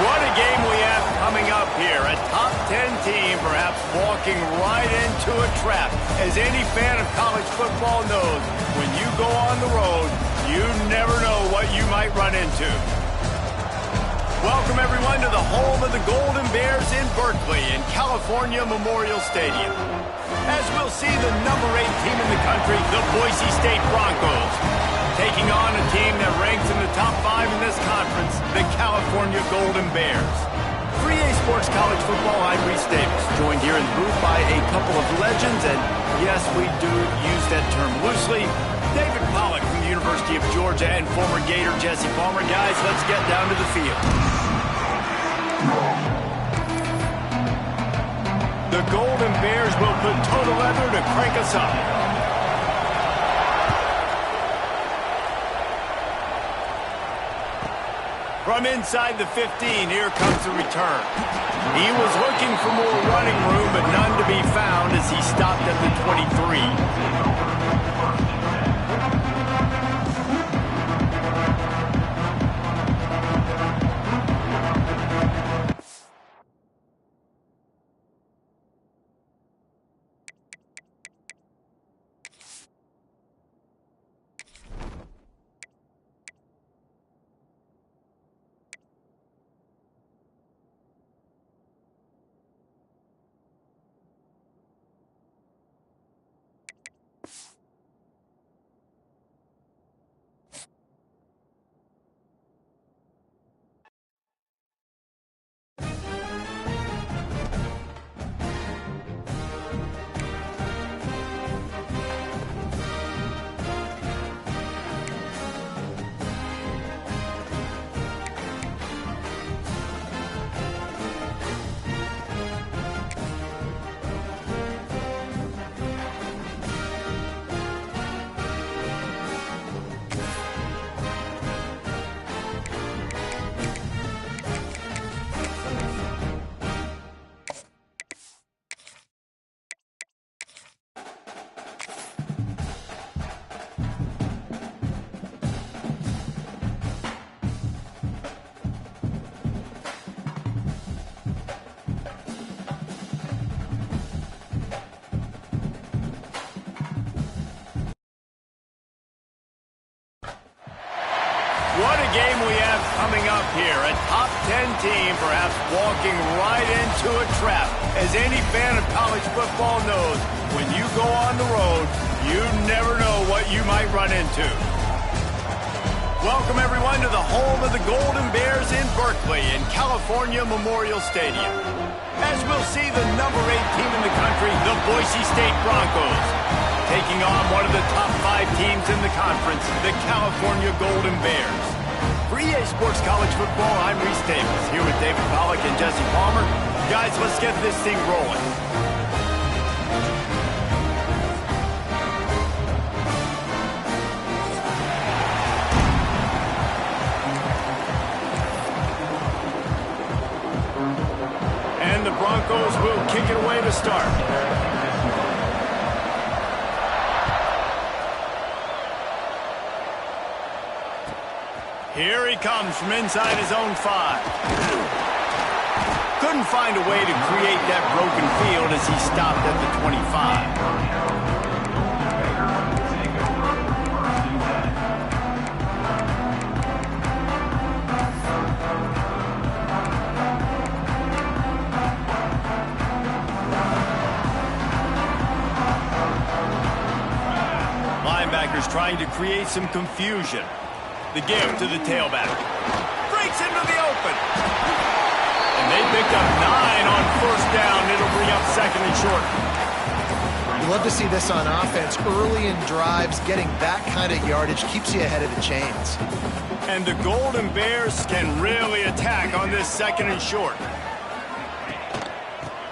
What a game we have coming up here. A top 10 team perhaps walking right into a trap. As any fan of college football knows, when you go on the road, you never know what you might run into. Welcome, everyone, to the home of the Golden Bears in Berkeley in California Memorial Stadium. As we'll see the number 8 team in the country, the Boise State Broncos, taking on a team that ranks in the top 5 in this conference, the California Golden Bears. For EA Sports College Football, I'm Reese Davis, joined here in the booth by a couple of legends, and yes, we do use that term loosely. David Pollack from the University of Georgia and former Gator Jesse Palmer. Guys, let's get down to the field. The Golden Bears will put total leather to crank us up. From inside the 15, here comes the return. He was looking for more running room, but none to be found as he stopped at the 23. What a game we have coming up here. A top 10 team perhaps walking right into a trap. As any fan of college football knows, when you go on the road, you never know what you might run into. Welcome, everyone, to the home of the Golden Bears in Berkeley in California Memorial Stadium. As we'll see the number 8 team in the country, the Boise State Broncos, taking on one of the top 5 teams in the conference, the California Golden Bears. For EA Sports College Football, I'm Reese Davis, here with David Pollack and Jesse Palmer. Guys, let's get this thing rolling. And the Broncos will kick it away to start. Here he comes from inside his own 5. Couldn't find a way to create that broken field as he stopped at the 25. Linebackers trying to create some confusion. The give to the tailback. Breaks into the open. And they picked up 9 on first down. It'll bring up second and short. You love to see this on offense. Early in drives, getting that kind of yardage keeps you ahead of the chains. And the Golden Bears can really attack on this second and short.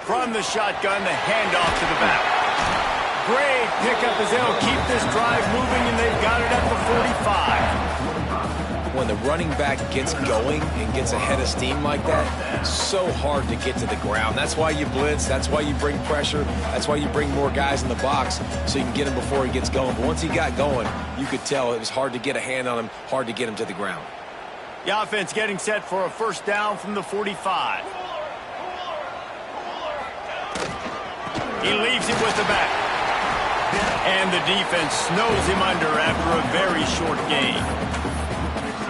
From the shotgun, the handoff to the back. Great pickup as they'll keep this drive moving, and they've got it at the 45. when the running back gets going and gets ahead of steam like that, so hard to get to the ground. That's why you blitz. That's why you bring pressure. That's why you bring more guys in the box so you can get him before he gets going. But once he got going, you could tell it was hard to get a hand on him, hard to get him to the ground. The offense getting set for a first down from the 45. He leaves it with the back. And the defense snows him under after a very short gain.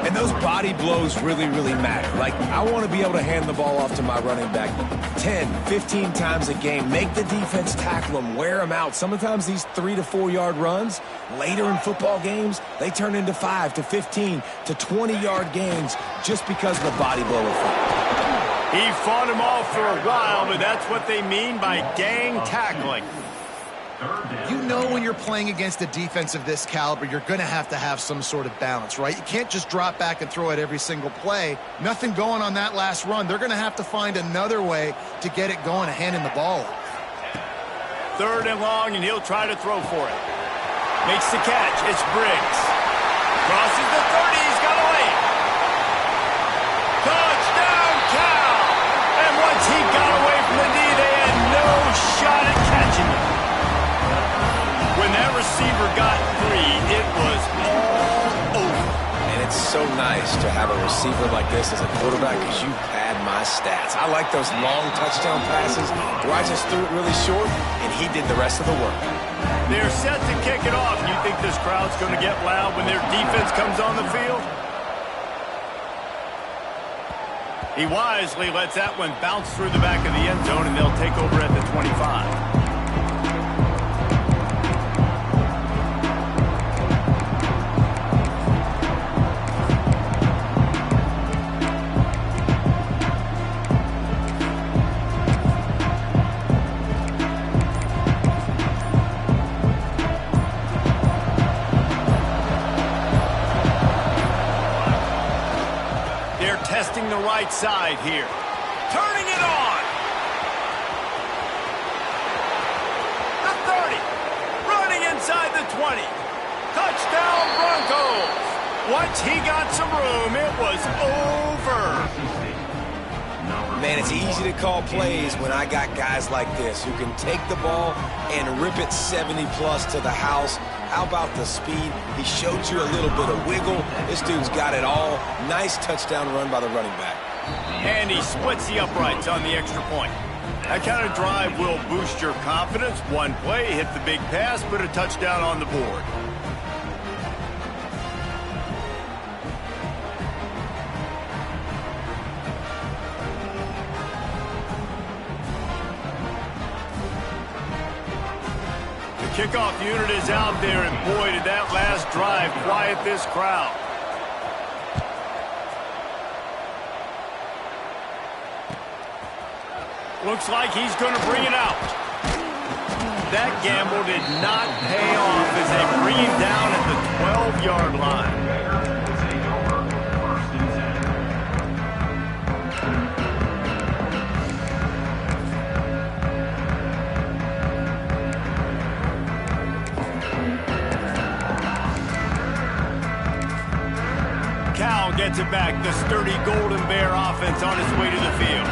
And those body blows really, really matter. Like, I want to be able to hand the ball off to my running back 10, 15 times a game. Make the defense tackle him, wear him out. Sometimes these 3 to 4 yard runs, later in football games, they turn into 5 to 15 to 20-yard gains just because of the body blow effect. He fought him off for a while, but that's what they mean by gang tackling. You know when you're playing against a defense of this caliber, you're going to have some sort of balance, right? You can't just drop back and throw it every single play. Nothing going on that last run. They're going to have to find another way to get it going and handing the ball off. 3rd and long, and he'll try to throw for it. Makes the catch. It's Briggs. Crosses the 30. He's got a lane. Touchdown, Cal! And once he got away from the knee, they had no shot at catching him. When that receiver got free, it was all over. And it's so nice to have a receiver like this as a quarterback because you pad my stats. I like those long touchdown passes where I just threw it really short and he did the rest of the work. They're set to kick it off. You think this crowd's going to get loud when their defense comes on the field? He wisely lets that one bounce through the back of the end zone, and they'll take over at the 25. Testing the right side here. Turning it on. The 30. Running inside the 20. Touchdown Broncos. Once he got some room, it was over. Man, it's easy to call plays when I got guys like this who can take the ball and rip it 70-plus to the house. How about the speed? He showed you a little bit of wiggle. This dude's got it all. Nice touchdown run by the running back. And he splits the uprights on the extra point. That kind of drive will boost your confidence. One play, hit the big pass, put a touchdown on the board. Kickoff unit is out there, and boy, did that last drive quiet this crowd. Looks like he's going to bring it out. That gamble did not pay off as they bring him down at the 12-yard line. Cal gets it back. The sturdy Golden Bear offense on its way to the field.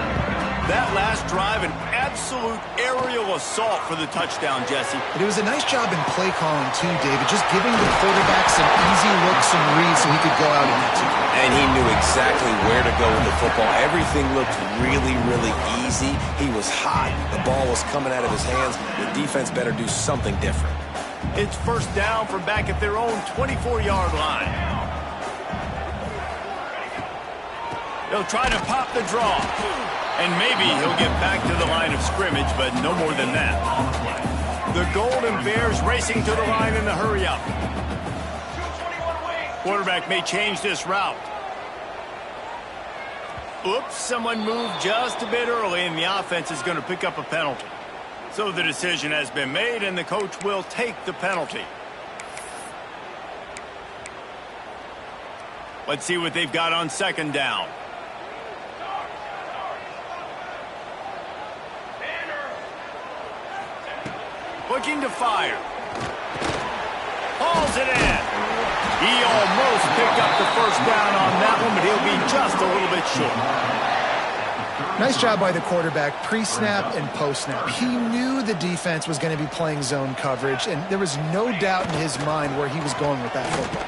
That last drive, an absolute aerial assault for the touchdown, Jesse. But it was a nice job in play calling, too, David. Just giving the quarterback some easy looks and reads so he could go out and execute. And he knew exactly where to go with the football. Everything looked really, really easy. He was hot. The ball was coming out of his hands. The defense better do something different. It's first down from back at their own 24-yard line. They'll try to pop the draw. And maybe he'll get back to the line of scrimmage, but no more than that. The Golden Bears racing to the line in the hurry-up. Quarterback may change this route. Oops, someone moved just a bit early, and the offense is going to pick up a penalty. So the decision has been made, and the coach will take the penalty. Let's see what they've got on second down. Looking to fire. Hauls it in. He almost picked up the first down on that one, but he'll be just a little bit short. Nice job by the quarterback, pre-snap and post-snap. He knew the defense was going to be playing zone coverage, and there was no doubt in his mind where he was going with that football.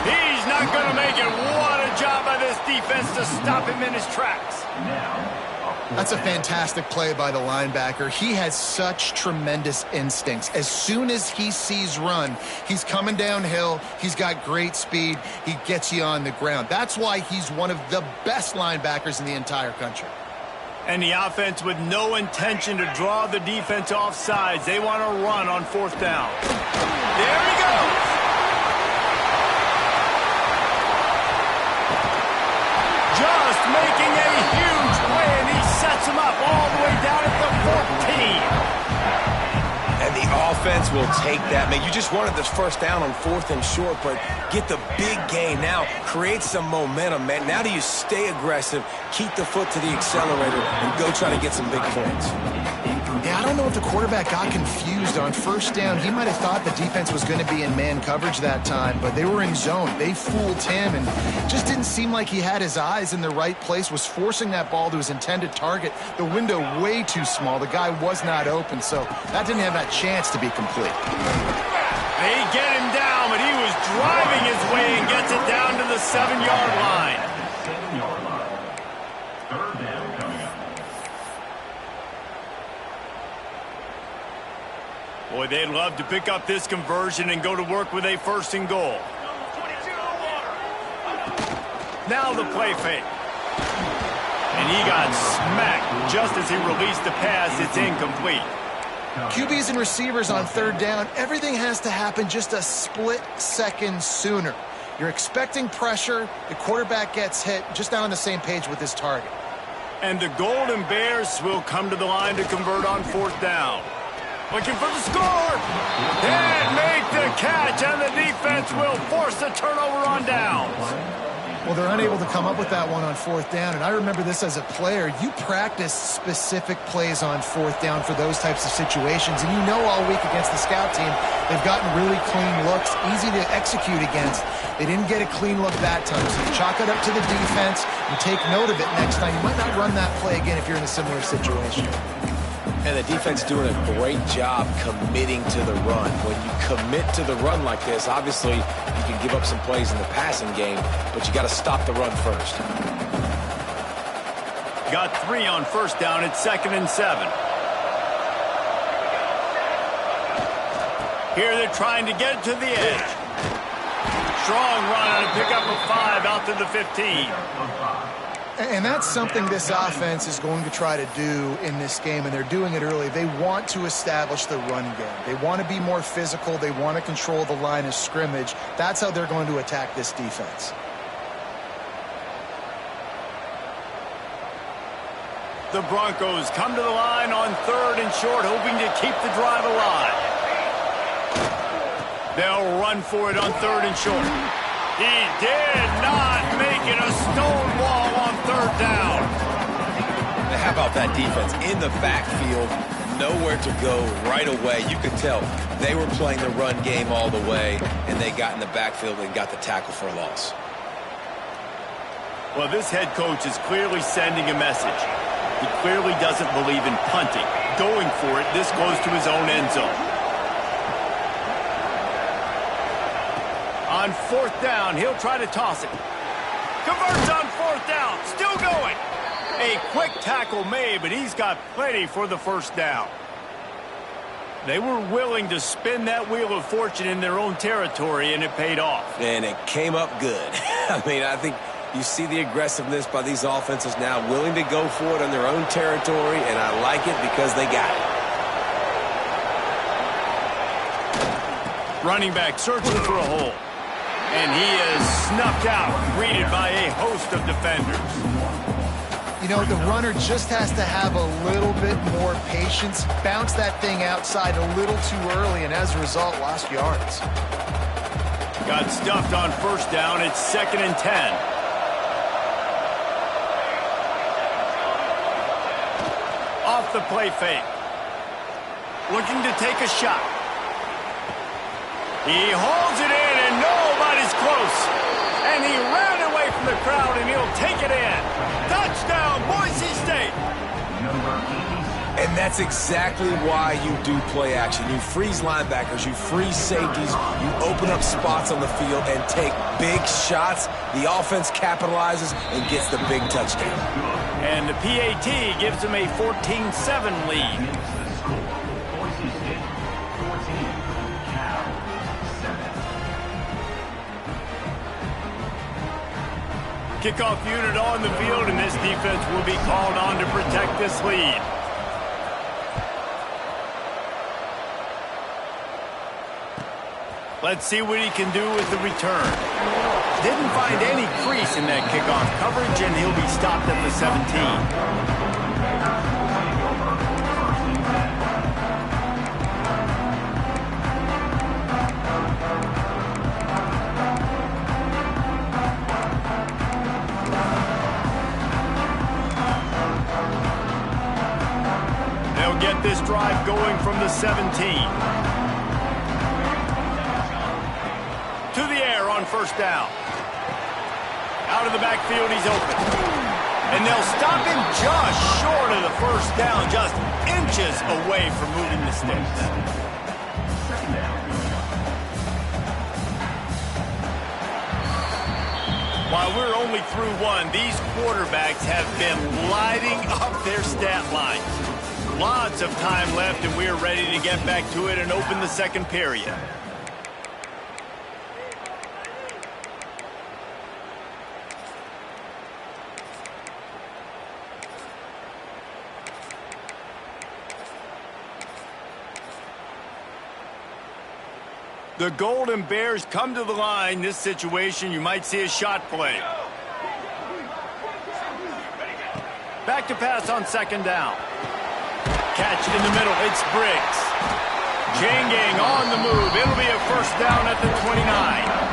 He's not going to make it. What a job by this defense to stop him in his tracks. That's a fantastic play by the linebacker. He has such tremendous instincts. As soon as he sees run, he's coming downhill. He's got great speed. He gets you on the ground. That's why he's one of the best linebackers in the entire country. And the offense with no intention to draw the defense off sides. They want to run on fourth down. There he goes. Just making a huge play, and he sets him up all the way down at the 14. And the offense will take that. Man, you just wanted this first down on 4th and short, but get the big gain now. Create some momentum, man. Now do you stay aggressive, keep the foot to the accelerator, and go try to get some big points. Yeah, I don't know if the quarterback got confused on first down. He might have thought the defense was going to be in man coverage that time, but they were in zone. They fooled him, and just didn't seem like he had his eyes in the right place, was forcing that ball to his intended target. The window way too small. The guy was not open, so that didn't have that chance to be complete. They get him down, but he was driving his way and gets it down to the 7-yard line. Boy, they'd love to pick up this conversion and go to work with a 1st and goal. Now the play fake. And he got smacked just as he released the pass. It's incomplete. QBs and receivers on 3rd down, everything has to happen just a split second sooner. You're expecting pressure. The quarterback gets hit, just not on the same page with his target. And the Golden Bears will come to the line to convert on 4th down. Looking for the score. And make the catch, and the defense will force the turnover on downs. Well, they're unable to come up with that one on 4th down, and I remember this as a player. You practice specific plays on 4th down for those types of situations, and you know all week against the scout team, they've gotten really clean looks, easy to execute against. They didn't get a clean look that time, so you chalk it up to the defense and take note of it next time. You might not run that play again if you're in a similar situation. And the defense doing a great job committing to the run. When you commit to the run like this, obviously you can give up some plays in the passing game, but you got to stop the run first. Got 3 on 1st down. It's 2nd and 7. Here they're trying to get it to the edge. Strong run on a pickup of 5 out to the 15. And that's something this offense is going to try to do in this game, and they're doing it early. They want to establish the run game. They want to be more physical. They want to control the line of scrimmage. That's how they're going to attack this defense. The Broncos come to the line on 3rd and short, hoping to keep the drive alive. They'll run for it on 3rd and short. He did not make it a stone wall on 3rd down. Now, how about that defense in the backfield, nowhere to go right away. You could tell they were playing the run game all the way, and they got in the backfield and got the tackle for a loss. Well, this head coach is clearly sending a message. He clearly doesn't believe in punting. Going for it, this goes to his own end zone. On 4th down, he'll try to toss it. Converts on 4th down, still going. A quick tackle made, but he's got plenty for the 1st down. They were willing to spin that wheel of fortune in their own territory, and it paid off. And it came up good. I mean, I think you see the aggressiveness by these offenses now, willing to go for it on their own territory, and I like it because they got it. Running back searching for a hole. And he is snuffed out, greeted by a host of defenders. You know, the runner just has to have a little bit more patience, bounce that thing outside a little too early, and as a result, lost yards. Got stuffed on 1st down. It's 2nd and 10. Off the play fake. Looking to take a shot. He holds it in, and nobody's close. And he ran away from the crowd, and he'll take it in. Touchdown, Boise State. And that's exactly why you do play action. You freeze linebackers, you freeze safeties, you open up spots on the field and take big shots. The offense capitalizes and gets the big touchdown. And the PAT gives them a 14-7 lead. Kickoff unit on the field, and this defense will be called on to protect this lead. Let's see what he can do with the return. Didn't find any crease in that kickoff coverage, and he'll be stopped at the 17. They'll get this drive going from the 17. To the air on first down. Out of the backfield, he's open. And they'll stop him just short of the first down, just inches away from moving the sticks. While we're only through one, these quarterbacks have been lighting up their stat lines. Lots of time left, and we're ready to get back to it and open the second period. The Golden Bears come to the line. This situation, you might see a shot play. Back to pass on second down. Catch in the middle. It's Briggs. Chain gang on the move. It'll be a first down at the 29.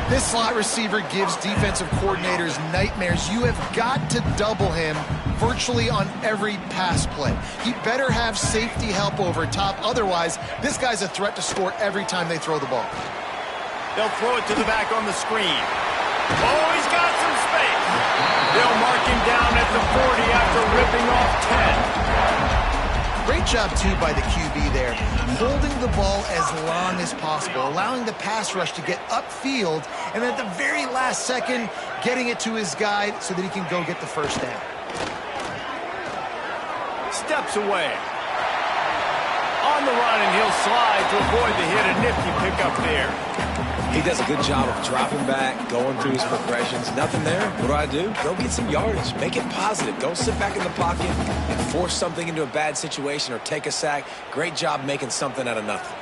This slot receiver gives defensive coordinators nightmares. You have got to double him virtually on every pass play. He better have safety help over top. Otherwise, this guy's a threat to score every time they throw the ball. They'll throw it to the back on the screen. Oh, he's got some space. They'll mark him down at the 40 after ripping off 10. Great job, too, by the QB there, holding the ball as long as possible, allowing the pass rush to get upfield, and at the very last second, getting it to his guy so that he can go get the first down. Steps away. On the run, and he'll slide to avoid the hit. A nifty pickup there. He does a good job of dropping back, going through his progressions. Nothing there. What do? Go get some yardage. Make it positive. Don't sit back in the pocket and force something into a bad situation or take a sack. Great job making something out of nothing.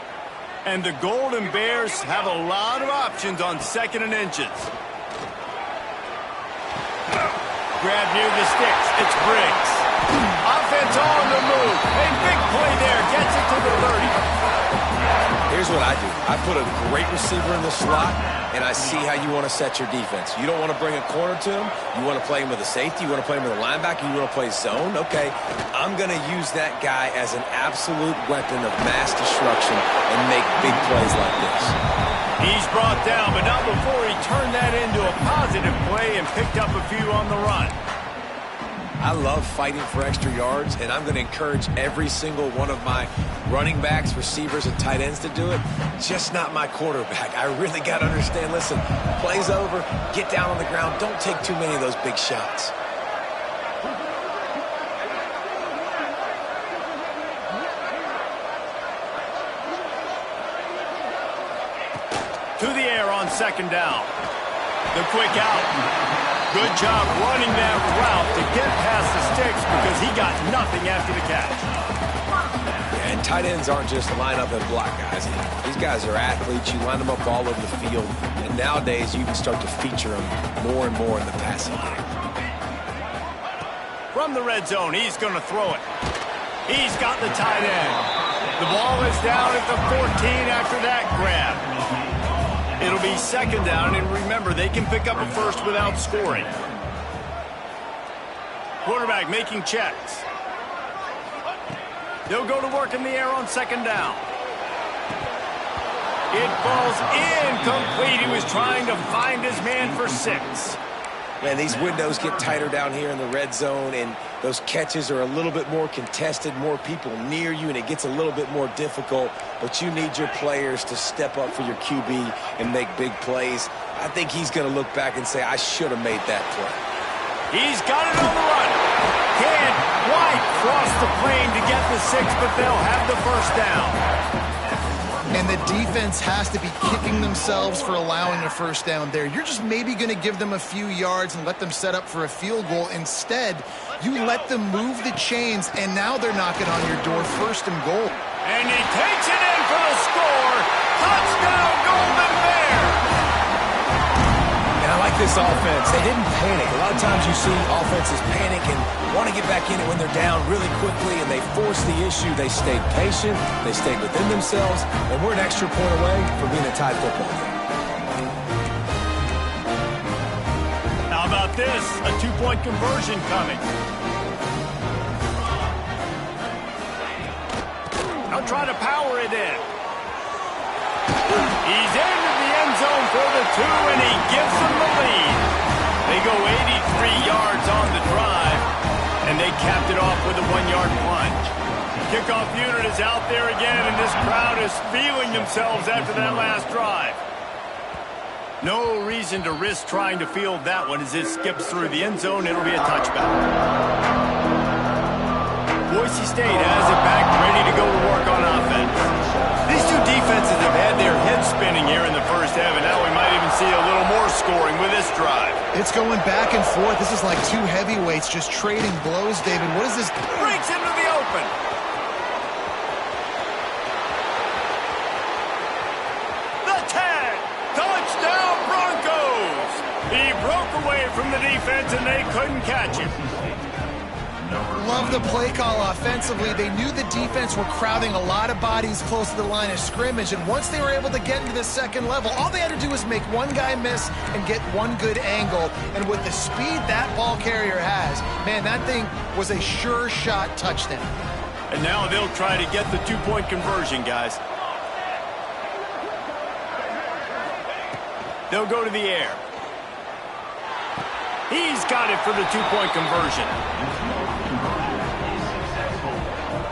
And the Golden Bears have a lot of options on second and inches. Grab near the sticks. It's Briggs. Offense on the move. A big play there. Gets it to the 30. Here's what I do. I put a great receiver in the slot, and I see how you want to set your defense. You don't want to bring a corner to him. You want to play him with a safety. You want to play him with a linebacker. You want to play zone. Okay, I'm going to use that guy as an absolute weapon of mass destruction and make big plays like this. He's brought down, but not before he turned that into a positive play and picked up a few on the run. I love fighting for extra yards, and I'm going to encourage every single one of my running backs, receivers, and tight ends to do it. Just not my quarterback. I really got to understand, listen, play's over, get down on the ground, don't take too many of those big shots. To the air on second down. The quick out. Good job running that route to get past the sticks because he got nothing after the catch. And tight ends aren't just line up and block guys. These guys are athletes. You line them up all over the field. And nowadays, you can start to feature them more and more in the passing game. From the red zone, he's going to throw it. He's got the tight end. The ball is down at the 14 after that grab. It'll be second down, and remember, they can pick up a first without scoring. Quarterback making checks. They'll go to work in the air on second down. It falls incomplete. He was trying to find his man for 6. Man, these windows get tighter down here in the red zone, and those catches are a little bit more contested, more people near you, and it gets a little bit more difficult. But you need your players to step up for your QB and make big plays. I think he's going to look back and say, I should have made that play. He's got it on the run. Can't quite cross the plane to get the 6, but they'll have the first down. And the defense has to be kicking themselves for allowing a first down there. You're just maybe going to give them a few yards and let them set up for a field goal. Instead, you let them move the chains, and now they're knocking on your door, 1st and goal. And he takes it in for the score. Touchdown, Golden Bears! And I like this offense. They didn't panic. A lot of times you see offenses panic and want to get back in it when they're down really quickly, and they force the issue. They stayed patient. They stayed within themselves, and we're an extra point away from being a tied football game. How about this? A 2-point conversion coming. I'll try to power it in. He's into the end zone for the 2, and he gives them the lead. They go 83 yards on the drive, and they capped it off with a 1-yard plunge. Kickoff unit is out there again, and this crowd is feeling themselves after that last drive. No reason to risk trying to field that one as it skips through the end zone. It'll be a touchback. Boise State has it back, ready to go to work on offense. These two defenses have had their heads spinning here in the first half, and now we might even see a little more scoring with this drive. It's going back and forth. This is like two heavyweights just trading blows, David. What is this? Breaks into the open. The tag. Touchdown, Broncos. He broke away from the defense, and they couldn't catch him. Love the play call offensively. They knew the defense were crowding a lot of bodies close to the line of scrimmage, and once they were able to get into the second level, all they had to do was make one guy miss and get one good angle. And with the speed that ball carrier has, man, that thing was a sure shot touchdown. And now they'll try to get the 2-point conversion, guys. They'll go to the air. He's got it for the 2-point conversion.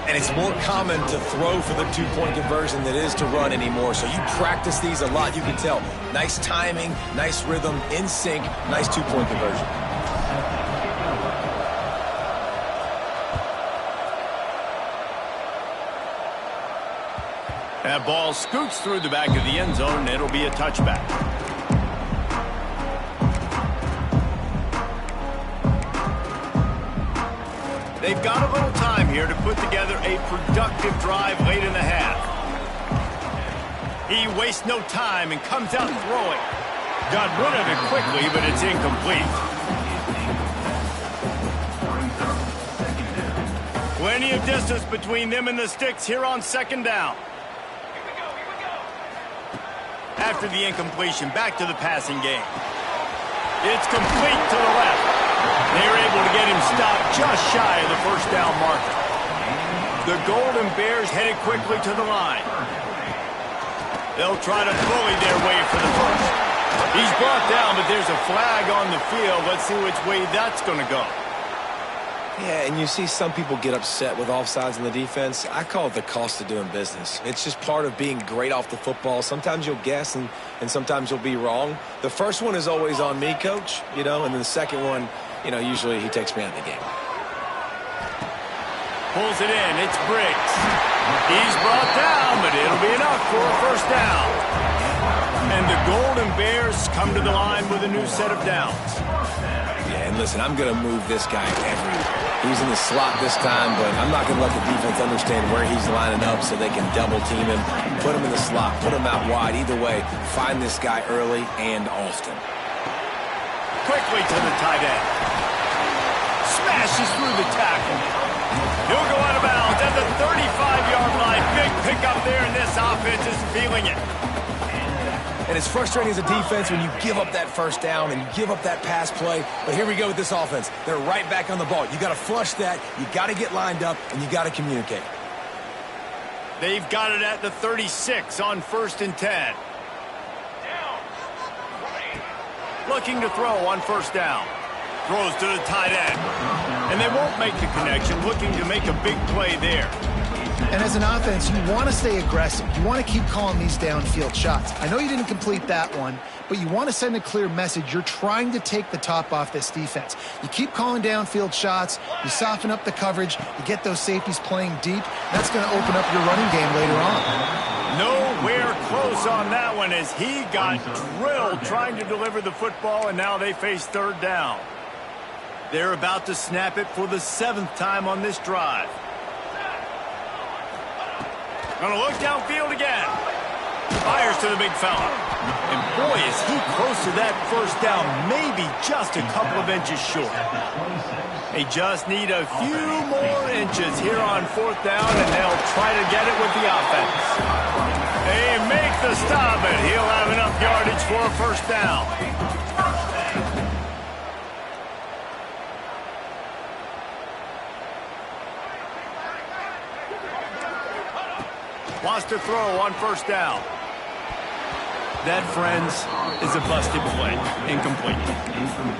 And it's more common to throw for the 2-point conversion than it is to run anymore. So you practice these a lot. You can tell. Nice timing, nice rhythm, in sync, nice 2-point conversion. That ball scoots through the back of the end zone, and it'll be a touchback. They've got a little time here to put together a productive drive late in the half. He wastes no time and comes out throwing. Got rid of it quickly, but it's incomplete. Plenty of distance between them and the sticks here on 2nd down. After the incompletion, back to the passing game. It's complete to the left. They're able to get him stopped just shy of the 1st down marker. The Golden Bears headed quickly to the line. They'll try to bully their way for the first. He's brought down, but there's a flag on the field. Let's see which way that's going to go. Yeah, and you see some people get upset with offsides in the defense. I call it the cost of doing business. It's just part of being great off the football. Sometimes you'll guess and sometimes you'll be wrong. The first one is always on me, Coach, and then the second one, usually he takes me out of the game. Pulls it in. It's Briggs. He's brought down, but it'll be enough for a 1st down. And the Golden Bears come to the line with a new set of downs. Yeah, and listen, I'm going to move this guy everywhere. He's in the slot this time, but I'm not going to let the defense understand where he's lining up so they can double team him, put him in the slot, put him out wide. Either way, find this guy early and often. Quickly to the tight end. Smashes through the tackle. He'll go out of bounds at the 35-yard line. Big pickup there, and this offense is feeling it. And it's frustrating as a defense when you give up that 1st down and you give up that pass play. But here we go with this offense. They're right back on the ball. You got to flush that. You got to get lined up, and you got to communicate. They've got it at the 36 on 1st and 10. Looking to throw on 1st down. Throws to the tight end. And they won't make the connection, looking to make a big play there. And as an offense, you want to stay aggressive. You want to keep calling these downfield shots. I know you didn't complete that one, but you want to send a clear message. You're trying to take the top off this defense. You keep calling downfield shots. You soften up the coverage. You get those safeties playing deep. That's going to open up your running game later on. Nowhere close on that one as he got drilled trying to deliver the football, and now they face 3rd down. They're about to snap it for the 7th time on this drive. Gonna look downfield again. Fires to the big fella. And boy, is he close to that 1st down, maybe just a couple of inches short. They just need a few more inches here on 4th down, and they'll try to get it with the offense. They make the stop, and he'll have enough yardage for a 1st down. Wants to throw on 1st down. That, friends, is a busted play. Incomplete.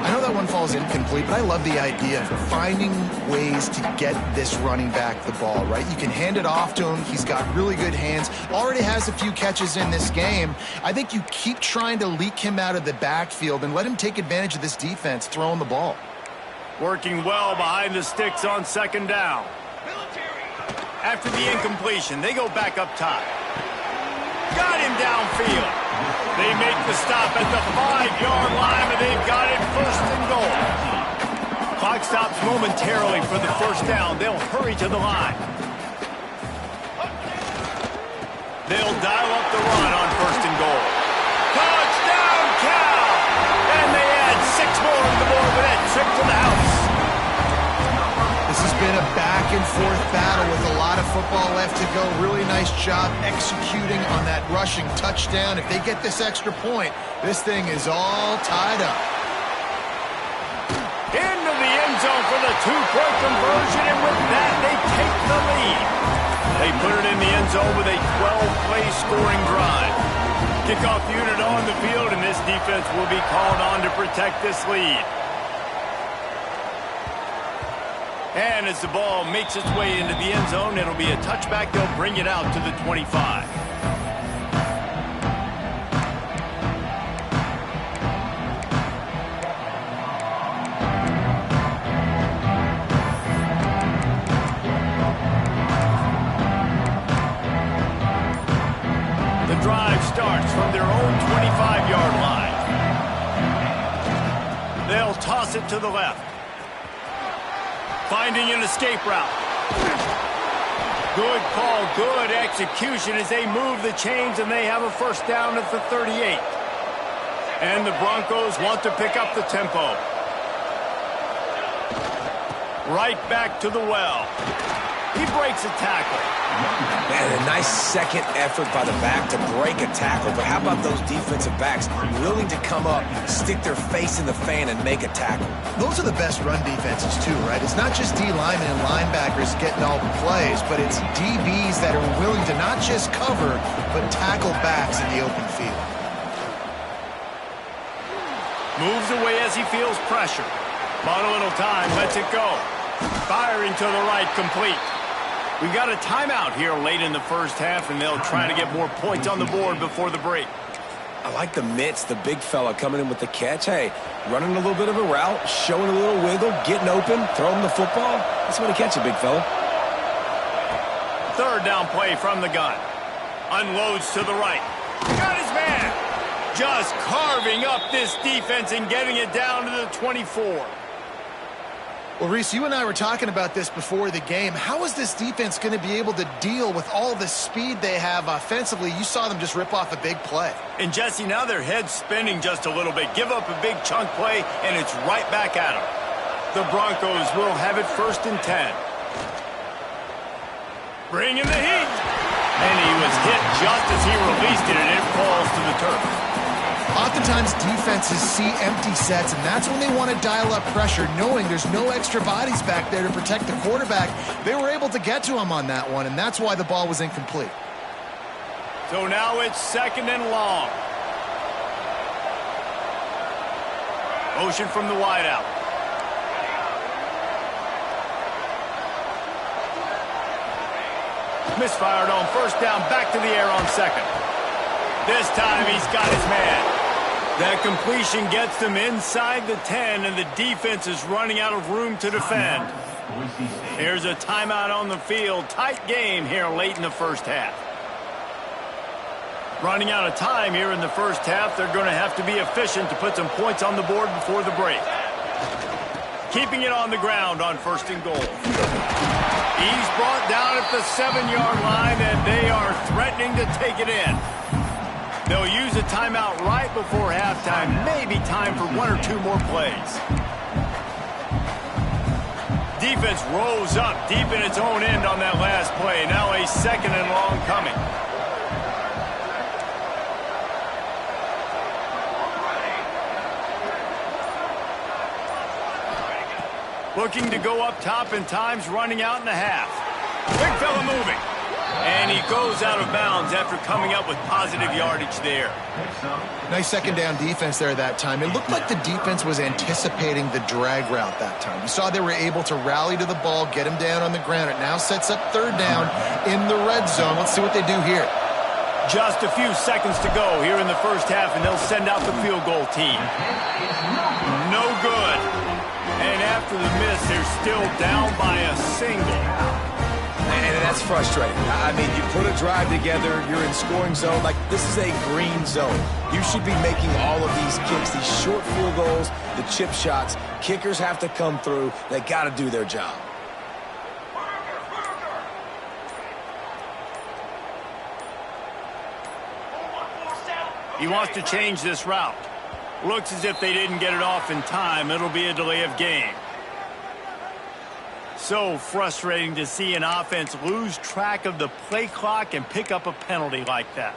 I know that one falls incomplete, but I love the idea of finding ways to get this running back the ball, right? You can hand it off to him. He's got really good hands. Already has a few catches in this game. I think you keep trying to leak him out of the backfield and let him take advantage of this defense throwing the ball. Working well behind the sticks on 2nd down. After the incompletion, they go back up top. Got him downfield. They make the stop at the 5-yard line, and they've got it 1st and goal. Clock stops momentarily for the 1st down. They'll hurry to the line. They'll dial up the run on 1st and goal. Touchdown, Cal! And they add 6 more on the board with that trip to the house. This has been a back-and-forth battle with a lot of football left to go. Really nice job executing on that rushing touchdown. If they get this extra point, this thing is all tied up. Into the end zone for the 2-point conversion, and with that, they take the lead. They put it in the end zone with a 12-play scoring drive. Kickoff unit on the field, and this defense will be called on to protect this lead. And as the ball makes its way into the end zone, it'll be a touchback. They'll bring it out to the 25. The drive starts from their own 25-yard line. They'll toss it to the left. Finding an escape route. Good call, good execution as they move the chains, and they have a 1st down at the 38. And the Broncos want to pick up the tempo. Right back to the well. He breaks a tackle. Man, a nice second effort by the back to break a tackle. But how about those defensive backs willing to come up, stick their face in the fan, and make a tackle? Those are the best run defenses, too, right? It's not just D linemen and linebackers getting all the plays, but it's DBs that are willing to not just cover, but tackle backs in the open field. Moves away as he feels pressure. Bought a little time, lets it go. Firing to the right, complete. We've got a timeout here late in the 1st half, and they'll try to get more points on the board before the break. I like the mitts, the big fella coming in with the catch. Hey, running a little bit of a route, showing a little wiggle, getting open, throwing the football. That's what he catch it, big fella. 3rd down play from the gun. Unloads to the right. Got his man. Just carving up this defense and getting it down to the 24. Well, Reese, you and I were talking about this before the game. How is this defense going to be able to deal with all the speed they have offensively? You saw them just rip off a big play. And, Jesse, now their head's spinning just a little bit. Give up a big chunk play, and it's right back at them. The Broncos will have it 1st and 10. Bringing the heat. And he was hit just as he released it, and it falls to the turf. Oftentimes, defenses see empty sets, and that's when they want to dial up pressure, knowing there's no extra bodies back there to protect the quarterback. They were able to get to him on that one, and that's why the ball was incomplete. So now it's 2nd and long. Motion from the wideout. Misfired on 1st down, back to the air on 2nd. This time he's got his man. That completion gets them inside the 10, and the defense is running out of room to defend. Here's a timeout on the field. Tight game here late in the 1st half. Running out of time here in the 1st half. They're going to have to be efficient to put some points on the board before the break. Keeping it on the ground on 1st and goal. He's brought down at the 7-yard line, and they are threatening to take it in. They'll use a timeout right before halftime. Maybe time for 1 or 2 more plays. Defense rolls up deep in its own end on that last play. Now a 2nd and long coming. Looking to go up top, and time's running out in the half. Big fella moving. And he goes out of bounds after coming up with positive yardage there. Nice 2nd down defense there that time. It looked like the defense was anticipating the drag route that time. You saw they were able to rally to the ball, get him down on the ground. It now sets up 3rd down in the red zone. Let's see what they do here. Just a few seconds to go here in the 1st half, and they'll send out the field goal team. No good. And after the miss, they're still down by a single. And that's frustrating. I mean, you put a drive together, you're in scoring zone. Like, this is a green zone. You should be making all of these kicks, these short field goals, the chip shots. Kickers have to come through. They got to do their job. He wants to change this route. Looks as if they didn't get it off in time. It'll be a delay of game. So frustrating to see an offense lose track of the play clock and pick up a penalty like that.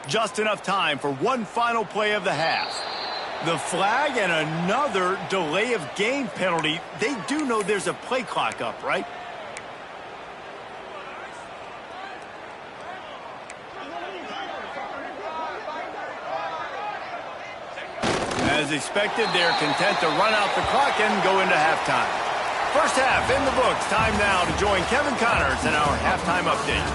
Just enough time for one final play of the half. The flag and another delay of game penalty. They do know there's a play clock up, right? As expected, they're content to run out the clock and go into halftime. 1st half in the books. Time now to join Kevin Connors in our halftime update.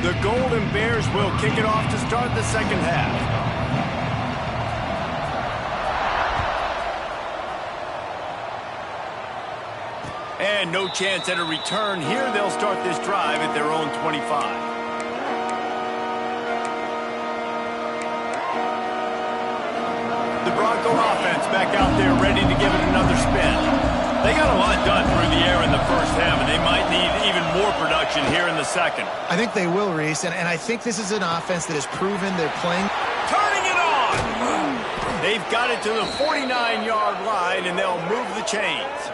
The Golden Bears will kick it off to start the 2nd half. And no chance at a return here. They'll start this drive at their own 25. The Bronco offense back out there ready to give it another spin. They got a lot done through the air in the 1st half, and they might need even more production here in the 2nd. I think they will, Reese, and I think this is an offense that has proven they're playing. Turning it on! They've got it to the 49-yard line, and they'll move the chains.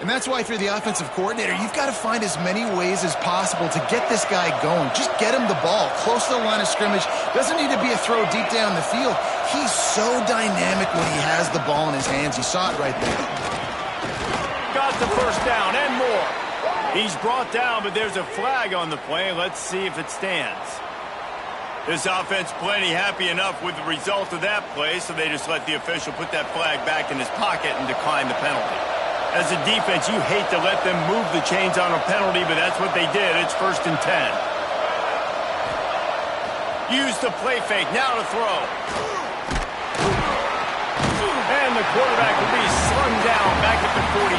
And that's why, if you're the offensive coordinator, you've got to find as many ways as possible to get this guy going. Just get him the ball close to the line of scrimmage. Doesn't need to be a throw deep down the field. He's so dynamic when he has the ball in his hands. You saw it right there. Got the 1st down and more. He's brought down, but there's a flag on the play. Let's see if it stands. This offense plenty happy enough with the result of that play, so they just let the official put that flag back in his pocket and decline the penalty. As a defense, you hate to let them move the chains on a penalty, but that's what they did. It's 1st and 10. Use the play fake. Now to throw. And the quarterback will be slung down back at the 43.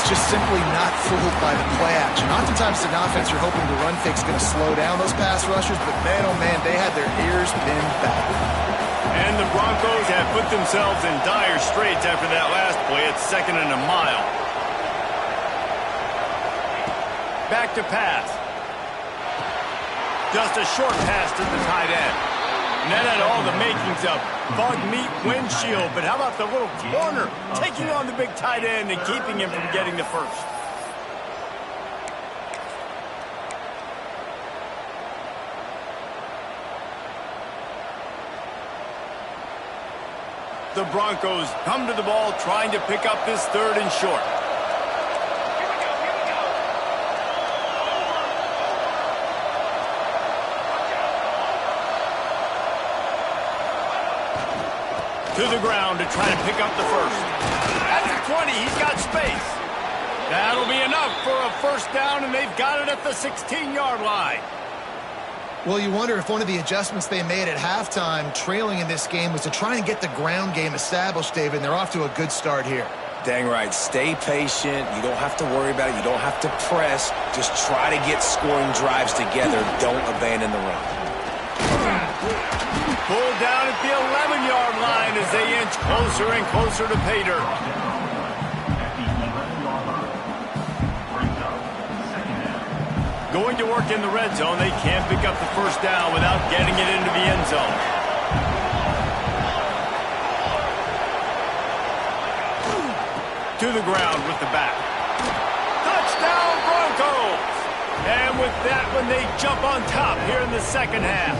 defense just simply not fooled by the play action. Oftentimes, an offense you're hoping the run fake's going to slow down those pass rushers, but man, oh man, they had their ears pinned back. And the Broncos have put themselves in dire straits after that last play. It's 2nd and a mile. Back to pass. Just a short pass to the tight end. And that had all the makings of bug meat windshield. But how about the little corner taking on the big tight end and keeping him from getting the first? The Broncos come to the ball trying to pick up this 3rd and short. To the ground to try to pick up the first. At the 20, he's got space. That'll be enough for a first down, and they've got it at the 16-yard line. Well, you wonder if one of the adjustments they made at halftime, trailing in this game, was to try and get the ground game established, David, and they're off to a good start here. Dang right. Stay patient. You don't have to worry about it. You don't have to press. Just try to get scoring drives together. Don't abandon the run. Pulled down at the 11-yard line as they inch closer and closer to pay dirt. Going to work in the red zone. They can't pick up the first down without getting it into the end zone. To the ground with the back. Touchdown Broncos! And with that one, they jump on top here in the second half.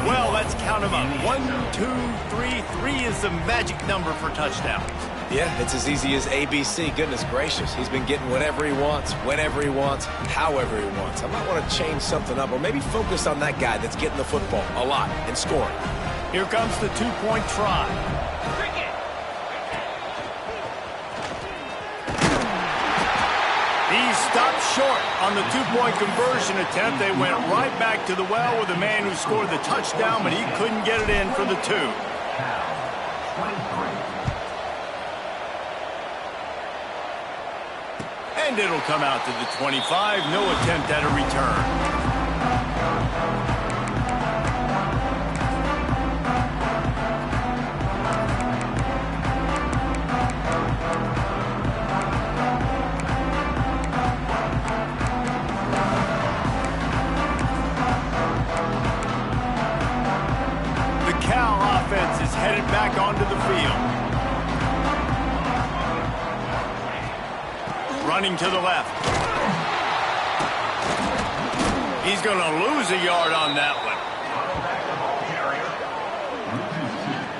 Well, let's count them up. 1, 2, 3. 3 is the magic number for touchdowns. Yeah, it's as easy as ABC. Goodness gracious. He's been getting whatever he wants, whenever he wants, however he wants. I might want to change something up or maybe focus on that guy that's getting the football a lot and scoring. Here comes the 2-point try. He stopped short on the 2-point conversion attempt. They went right back to the well with the man who scored the touchdown, but he couldn't get it in for the 2. And it'll come out to the 25. No attempt at a return. Offense is headed back onto the field. Running to the left. He's going to lose a yard on that one.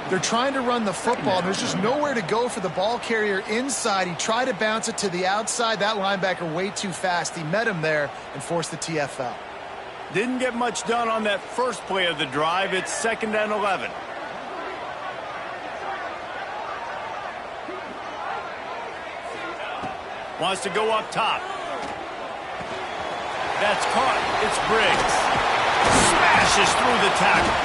They're trying to run the football. There's just nowhere to go for the ball carrier inside. He tried to bounce it to the outside. That linebacker way too fast. He met him there and forced the TFL. Didn't get much done on that first play of the drive. It's 2nd and 11. Wants to go up top. That's caught. It's Briggs. Smashes through the tackle.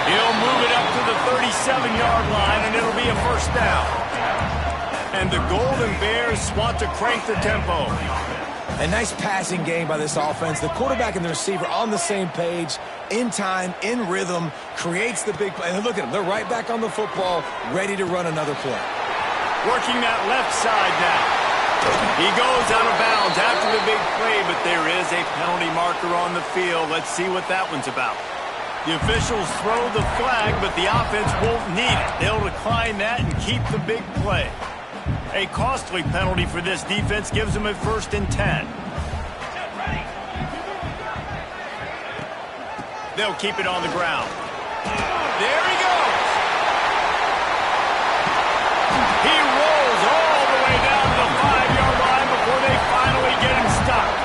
He'll move it up to the 37-yard line, and it'll be a first down. And the Golden Bears want to crank the tempo. A nice passing game by this offense. The quarterback and the receiver on the same page, in time, in rhythm, creates the big play. And look at them. They're right back on the football, ready to run another play. Working that left side now. He goes out of bounds after the big play, but there is a penalty marker on the field. Let's see what that one's about. The officials throw the flag, but the offense won't need it. They'll decline that and keep the big play. A costly penalty for this defense gives them a 1st and 10. They'll keep it on the ground. There he goes. He rolls all the way down to the 5-yard line before they finally get him stopped.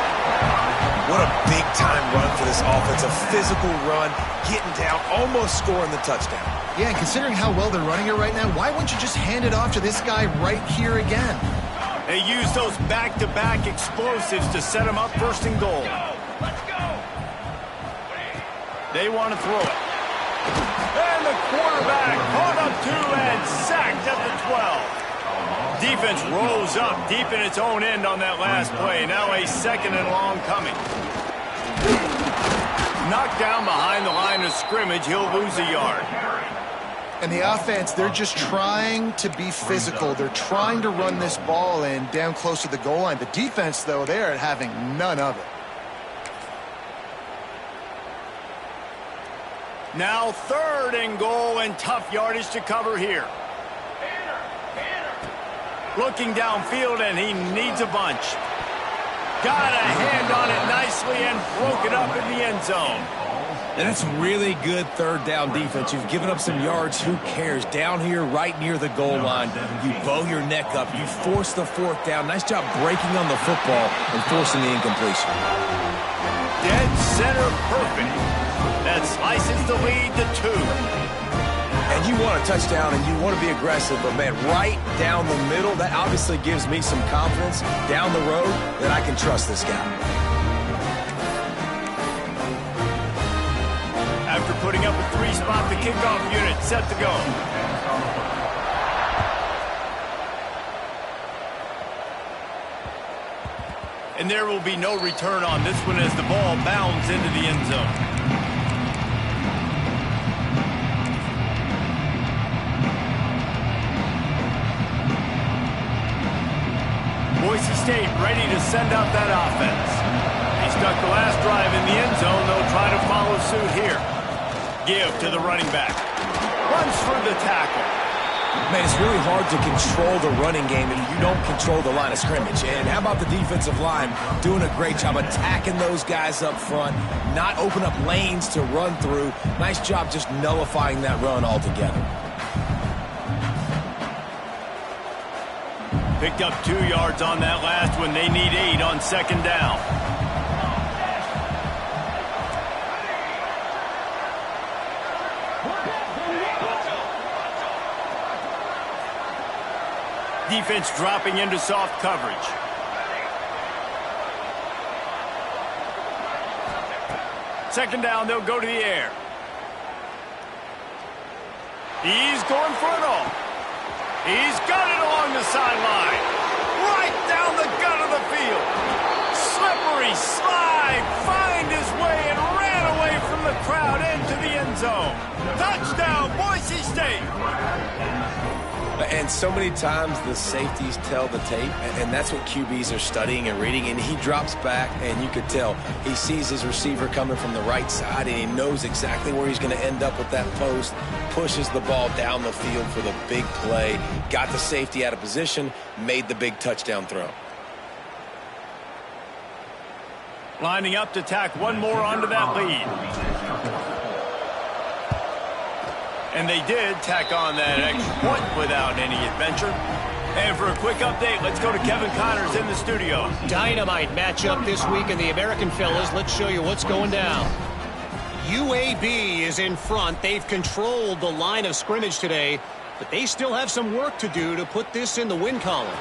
What a big-time run for this offense. A physical run, getting down, almost scoring the touchdown. Yeah, and considering how well they're running it right now, why wouldn't you just hand it off to this guy right here again? They use those back-to-back explosives to set them up 1st and goal. Let's go. They want to throw it. And the quarterback caught up 2 and sacked at the 12. defense rose up deep in its own end on that last play. Now a second and long coming. Knocked down behind the line of scrimmage. He'll lose a yard. And the offense, they're just trying to be physical. They're trying to run this ball in down close to the goal line. The defense, though, they're having none of it. Now 3rd and goal, and tough yardage to cover here. Looking downfield, and he needs a bunch. Got a hand on it nicely and broke it up in the end zone. And that's really good 3rd down defense. You've given up some yards. Who cares? Down here right near the goal line, you bow your neck up. You force the 4th down. Nice job breaking on the football and forcing the incompletion. Dead center perfect. That slices the lead to 2. And you want a touchdown and you want to be aggressive, but man, right down the middle, that obviously gives me some confidence down the road that I can trust this guy. After putting up a 3-spot, the kickoff unit set to go. And there will be no return on this one as the ball bounds into the end zone. Boise State ready to send out that offense. He stuck the last drive in the end zone. They'll try to follow suit here. Give to the running back. Runs through the tackle. Man, it's really hard to control the running game if you don't control the line of scrimmage. And how about the defensive line doing a great job attacking those guys up front, not open up lanes to run through. Nice job just nullifying that run altogether. Picked up 2 yards on that last one. They need 8 on 2nd down. Defense dropping into soft coverage. Second down, they'll go to the air. He's going for it all. He's got it along the sideline. Right down the gut of the field. Slippery slide. Find his way and ran away from the crowd into the end zone. Touchdown, Boise State. And so many times the safeties tell the tape, and that's what QBs are studying and reading, and he drops back, and you could tell he sees his receiver coming from the right side, and he knows exactly where he's going to end up with that post, pushes the ball down the field for the big play, got the safety out of position, made the big touchdown throw. Lining up to tack one more onto that lead. And they did tack on that extra point without any adventure. And for a quick update, let's go to Kevin Connors in the studio. Dynamite matchup this week in the American, fellas. Let's show you what's going down. UAB is in front. They've controlled the line of scrimmage today, but they still have some work to do to put this in the win column.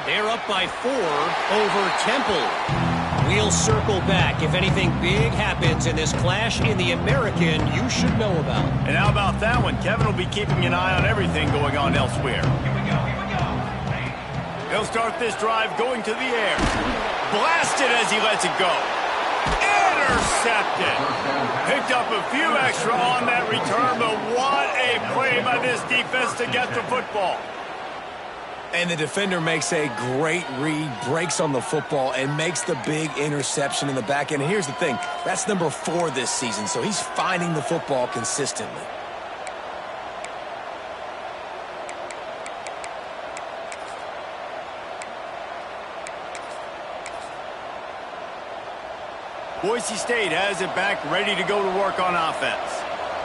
They're up by 4 over Temple. We'll circle back. If anything big happens in this clash in the American, you should know about. And how about that one? Kevin will be keeping an eye on everything going on elsewhere. He'll start this drive going to the air. Blasted as he lets it go. Intercepted. Picked up a few extra on that return, but what a play by this defense to get the football. And the defender makes a great read, breaks on the football, and makes the big interception in the back end. And here's the thing, that's number 4 this season, so he's finding the football consistently. Boise State has it back, ready to go to work on offense.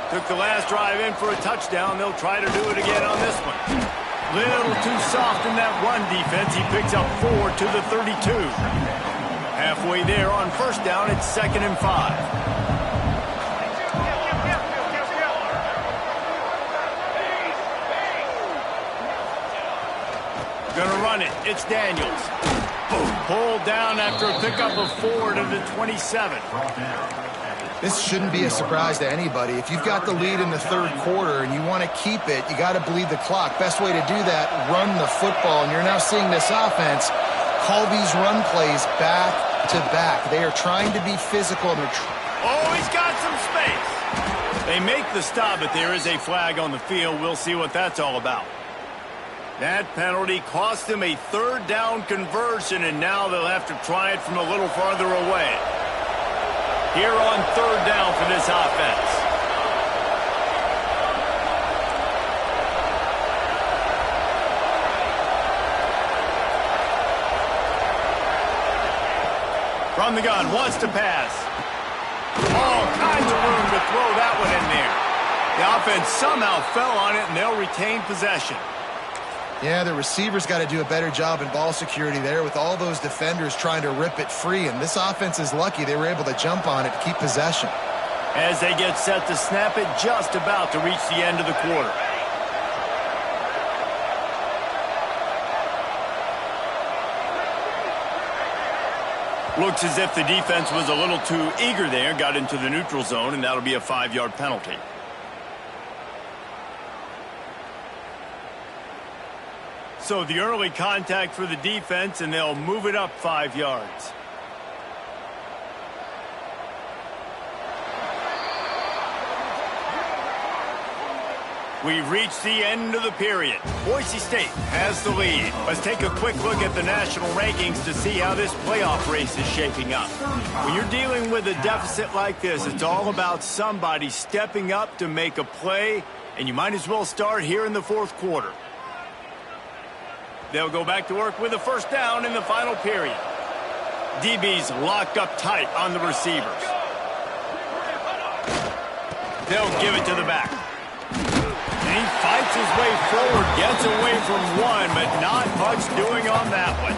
Took the last drive in for a touchdown. They'll try to do it again on this one. Little too soft in that run defense. He picks up 4 to the 32. Halfway there on first down, it's 2nd and 5. Gonna run it. It's Daniels. Pulled down after a pickup of 4 to the 27. This shouldn't be a surprise to anybody. If you've got the lead in the third quarter and you want to keep it, you got to bleed the clock. Best way to do that, run the football. And you're now seeing this offense call these run plays back to back. They are trying to be physical. Oh, he's got some space. They make the stop, but there is a flag on the field. We'll see what that's all about. That penalty cost them a third down conversion, and now they'll have to try it from a little farther away. Here on third down for this offense. From the gun, wants to pass. All kinds of room to throw that one in there. The offense somehow fell on it, and they'll retain possession. Yeah, the receivers got to do a better job in ball security there with all those defenders trying to rip it free. And this offense is lucky they were able to jump on it to keep possession. As they get set to snap it, just about to reach the end of the quarter. Looks as if the defense was a little too eager there, got into the neutral zone, and that'll be a 5-yard penalty. So the early contact for the defense, and they'll move it up 5 yards. We've reached the end of the period. Boise State has the lead. Let's take a quick look at the national rankings to see how this playoff race is shaping up. When you're dealing with a deficit like this, it's all about somebody stepping up to make a play, and you might as well start here in the fourth quarter. They'll go back to work with a first down in the final period. DB's locked up tight on the receivers. They'll give it to the back. And he fights his way forward, gets away from one, but not much doing on that one.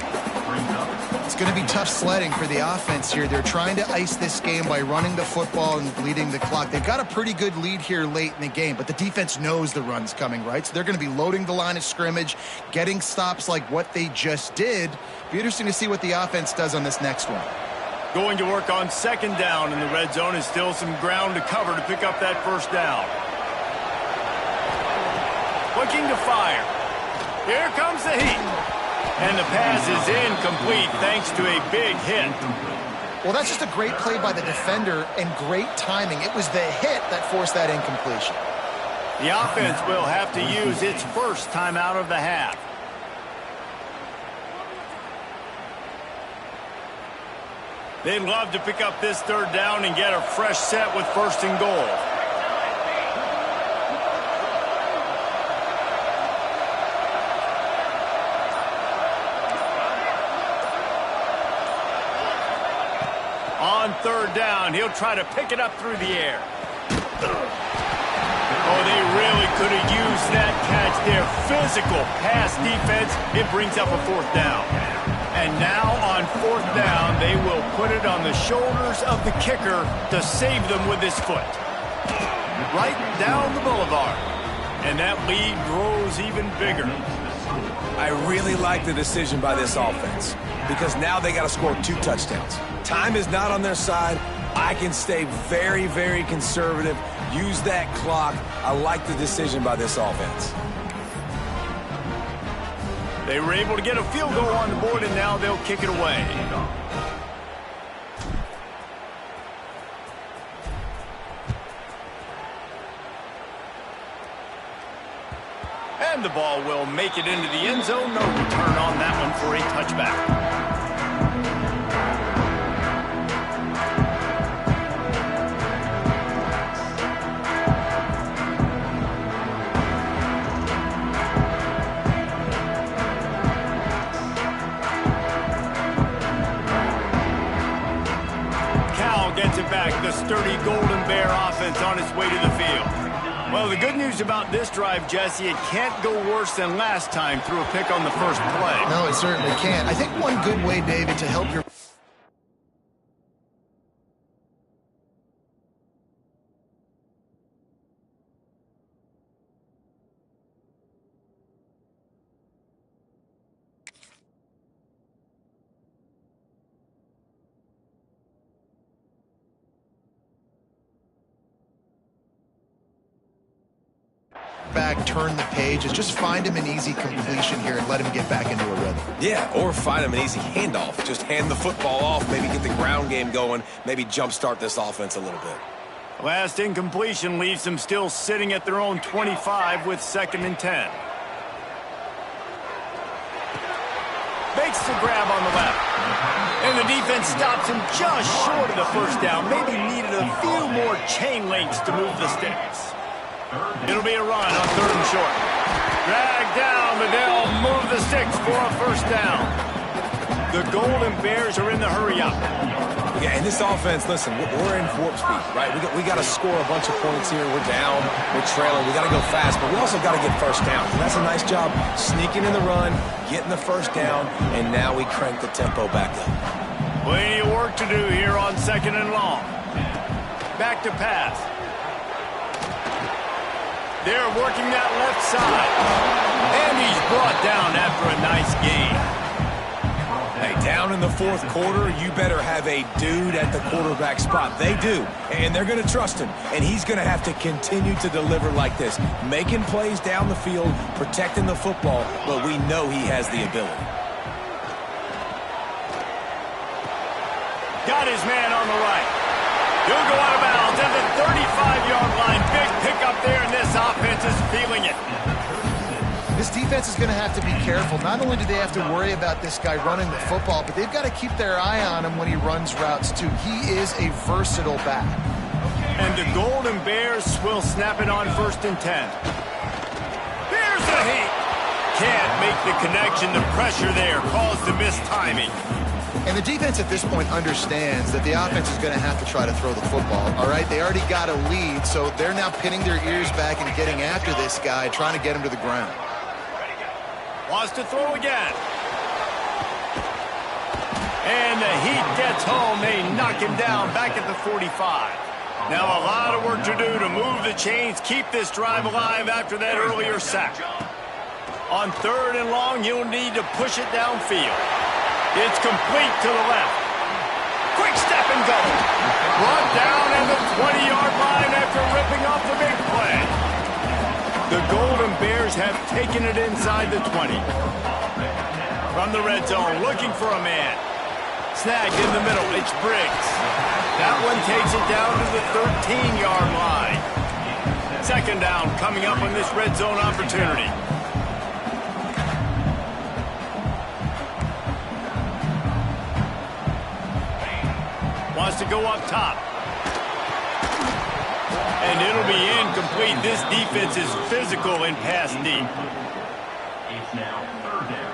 It's going to be tough sledding for the offense here. They're trying to ice this game by running the football and bleeding the clock. They've got a pretty good lead here late in the game, but the defense knows the run's coming, right? So they're going to be loading the line of scrimmage, getting stops like what they just did. Be interesting to see what the offense does on this next one. Going to work on second down in the red zone, is still some ground to cover to pick up that first down. Looking to fire. Here comes the heat. And the pass is incomplete thanks to a big hit. Well, that's just a great play by the defender and great timing. It was the hit that forced that incompletion. The offense will have to use its first timeout of the half. They'd love to pick up this third down and get a fresh set with first and goal. On third down, he'll try to pick it up through the air. Oh, they really could have used that catch there. Physical pass defense. It brings up a fourth down. And now on fourth down, they will put it on the shoulders of the kicker to save them with his foot. Right down the boulevard. And that lead grows even bigger. I really like the decision by this offense because now they got to score 2 touchdowns. Time is not on their side. I can stay very, very conservative, use that clock. I like the decision by this offense. They were able to get a field goal on the board, and now they'll kick it away. And the ball will make it into the end zone. No return on that one for a touchback. Gets it back. The sturdy Golden Bear offense on its way to the field. Well, the good news about this drive, Jesse, it can't go worse than last time through a pick on the first play. No, it certainly can't. I think one good way, David, to help your quarterback turn the page is just find him an easy completion here and let him get back into a rhythm. Yeah, or find him an easy handoff. Just hand the football off, maybe get the ground game going, maybe jumpstart this offense a little bit. Last incompletion leaves them still sitting at their own 25 with 2nd and 10. Makes the grab on the left. And the defense stops him just short of the first down. Maybe needed a few more chain links to move the sticks. It'll be a run on 3rd and short. Drag down, but they'll move the sticks for a first down. The Golden Bears are in the hurry-up. Yeah, in this offense, listen, we're in warp speed, right? We got to score a bunch of points here. We're down, we're trailing. We got to go fast, but we also got to get first down. And that's a nice job sneaking in the run, getting the first down, and now we crank the tempo back up. Plenty of work to do here on 2nd and long. Back to pass. They're working that left side. And he's brought down after a nice gain. Hey, down in the 4th quarter, you better have a dude at the quarterback spot. They do, and they're going to trust him. And he's going to have to continue to deliver like this, making plays down the field, protecting the football, but we know he has the ability. Got his man on the right. He'll go out of bounds at the 35-yard line. Big pickup there, and this offense is feeling it. This defense is going to have to be careful. Not only do they have to worry about this guy running the football, but they've got to keep their eye on him when he runs routes, too. He is a versatile back. And the Golden Bears will snap it on 1st and 10. There's the heat. Can't make the connection. The pressure there caused the missed timing. And the defense at this point understands that the offense is going to have to try to throw the football, all right? They already got a lead, so they're now pinning their ears back and getting after this guy, trying to get him to the ground. Wants to throw again. And the heat gets home. They knock him down back at the 45. Now a lot of work to do to move the chains, keep this drive alive after that earlier sack. On 3rd and long, you'll need to push it downfield. It's complete to the left. Quick step and go. Brought down at the 20-yard line after ripping off the big play. The Golden Bears have taken it inside the 20. From the red zone, looking for a man. Snagged in the middle, it's Briggs. That one takes it down to the 13-yard line. 2nd down coming up on this red zone opportunity. Wants to go up top. And it'll be incomplete. This defense is physical and pass deep. It's now 3rd down.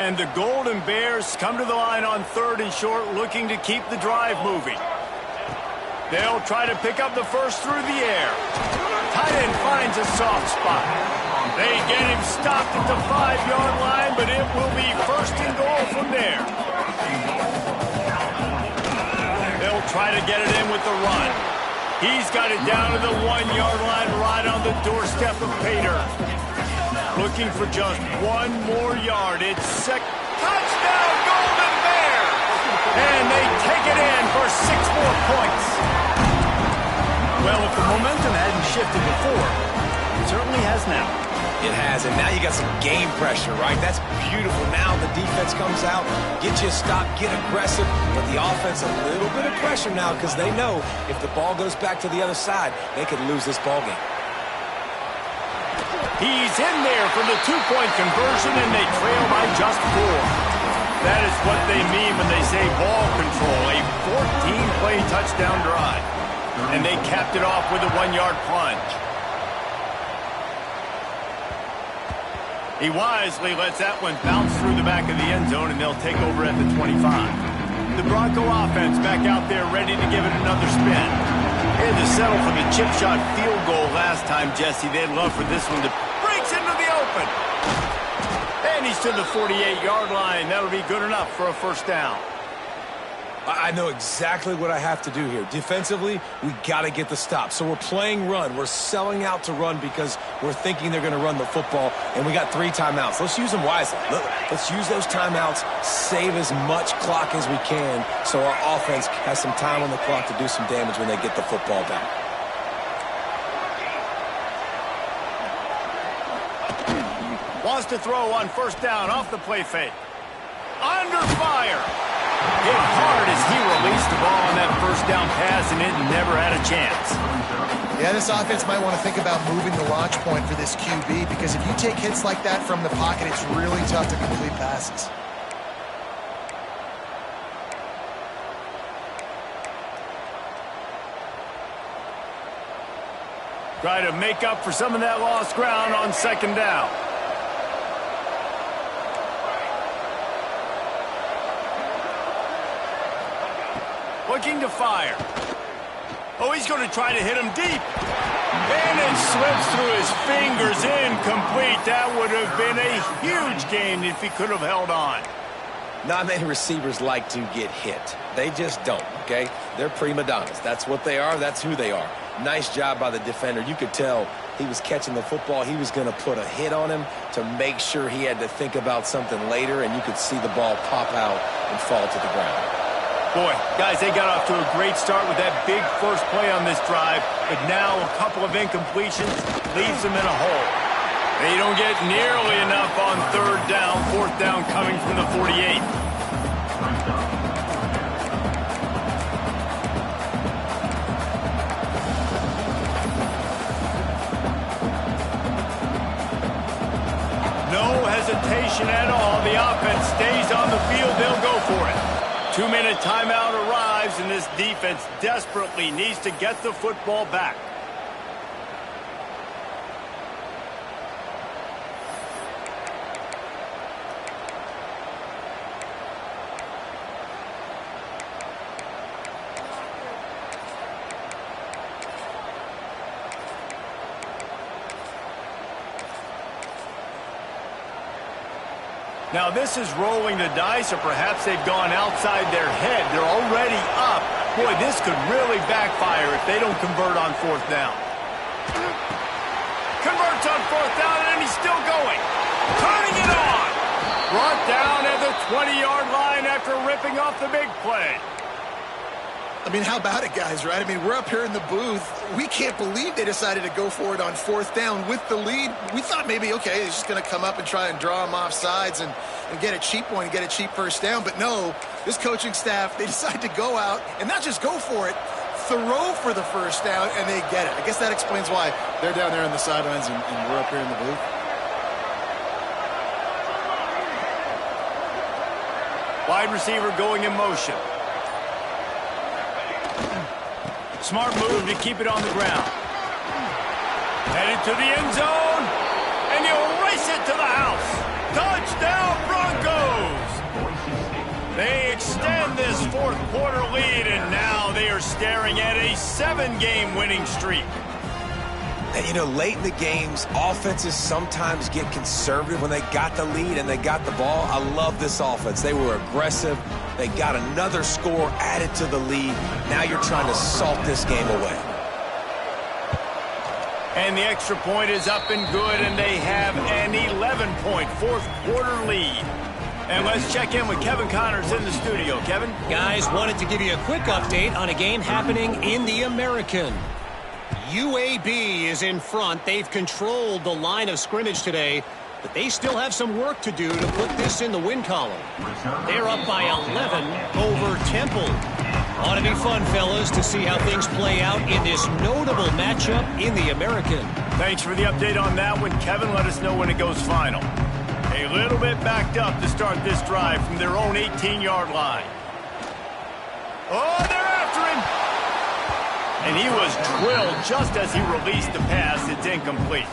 And the Golden Bears come to the line on 3rd and short, looking to keep the drive moving. They'll try to pick up the first through the air. Tight end finds a soft spot. They get him stopped at the 5-yard line, but it will be 1st and goal from there. They'll try to get it in with the run. He's got it down to the 1-yard line right on the doorstep of Pater. Looking for just one more yard. It's touchdown Golden Bears! And they take it in for 6 more points. Well, if the momentum hadn't shifted before, it certainly has now. It has, and now you got some game pressure, right? That's beautiful. Now the defense comes out, get you a stop, get aggressive, but the offense a little bit of pressure now because they know if the ball goes back to the other side, they could lose this ball game. He's in there for the 2-point conversion, and they trail by just 4. That is what they mean when they say ball control, a 14-play touchdown drive. And they capped it off with a 1-yard plunge. He wisely lets that one bounce through the back of the end zone, and they'll take over at the 25. The Bronco offense back out there ready to give it another spin. They had to settle for the chip shot field goal last time, Jesse. They'd love for this one to breaks into the open. And he's to the 48-yard line. That'll be good enough for a first down. I know exactly what I have to do here. Defensively, we got to get the stop. So we're playing run. We're selling out to run because we're thinking they're going to run the football, and we got 3 timeouts. Let's use them wisely. Let's use those timeouts, save as much clock as we can so our offense has some time on the clock to do some damage when they get the football back. Wants to throw on first down off the play fake. Under fire. Hit hard as he released the ball on that first down pass, and it never had a chance. Yeah, this offense might want to think about moving the launch point for this QB, because if you take hits like that from the pocket, it's really tough to complete passes. Try to make up for some of that lost ground on second down. Looking to fire. Oh, he's going to try to hit him deep. And it slips through his fingers, incomplete. That would have been a huge gain if he could have held on. Not many receivers like to get hit. They just don't, okay? They're prima donnas. That's what they are. That's who they are. Nice job by the defender. You could tell he was catching the football. He was going to put a hit on him to make sure he had to think about something later, and you could see the ball pop out and fall to the ground. Boy, guys, they got off to a great start with that big first play on this drive, but now a couple of incompletions leaves them in a hole. They don't get nearly enough on third down, fourth down coming from the 48. No hesitation at all. The offense stays on the field. They'll go for it. 2-minute timeout arrives, and this defense desperately needs to get the football back. Now, this is rolling the dice, or perhaps they've gone outside their head. They're already up. Boy, this could really backfire if they don't convert on fourth down. Converts on fourth down, and he's still going. Turning it on. Brought down at the 20-yard line after ripping off the big play. I mean, how about it, guys, right? I mean, we're up here in the booth. We can't believe they decided to go for it on fourth down with the lead. We thought maybe, okay, he's just going to come up and try and draw him off sides and get a cheap one, get a cheap first down. But no, this coaching staff, they decide to go out and not just go for it, throw for the first down, and they get it. I guess that explains why they're down there on the sidelines and we're up here in the booth. Wide receiver going in motion. Smart move to keep it on the ground. Headed to the end zone, and he'll race it to the house. Touchdown, Broncos! They extend this fourth quarter lead, and now they are staring at a 7-game winning streak. And, you know, late in the games, offenses sometimes get conservative when they got the lead and they got the ball. I love this offense. They were aggressive. They got another score added to the lead. Now you're trying to salt this game away. And the extra point is up and good, and they have an 11-point fourth quarter lead. And let's check in with Kevin Connors in the studio. Kevin? Guys, wanted to give you a quick update on a game happening in the American. UAB is in front. They've controlled the line of scrimmage today, but they still have some work to do to put this in the win column. They're up by 11 over Temple. Ought to be fun, fellas, to see how things play out in this notable matchup in the American. Thanks for the update on that one, Kevin. Let us know when it goes final. A little bit backed up to start this drive from their own 18-yard line. Oh, they're after him! And he was drilled just as he released the pass. It's incomplete.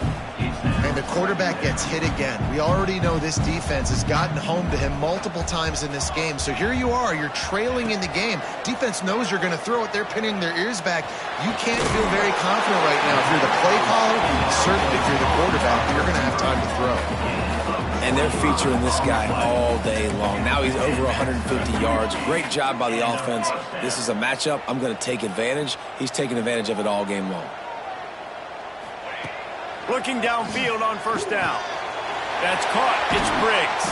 And the quarterback gets hit again. We already know this defense has gotten home to him multiple times in this game. So here you are, you're trailing in the game. Defense knows you're going to throw it. They're pinning their ears back. You can't feel very confident right now. If you're the play caller, certainly if you're the quarterback, you're going to have time to throw. And they're featuring this guy all day long. Now he's over 150 yards. Great job by the offense. This is a matchup. I'm going to take advantage. He's taking advantage of it all game long. Looking downfield on first down. That's caught. It's Briggs.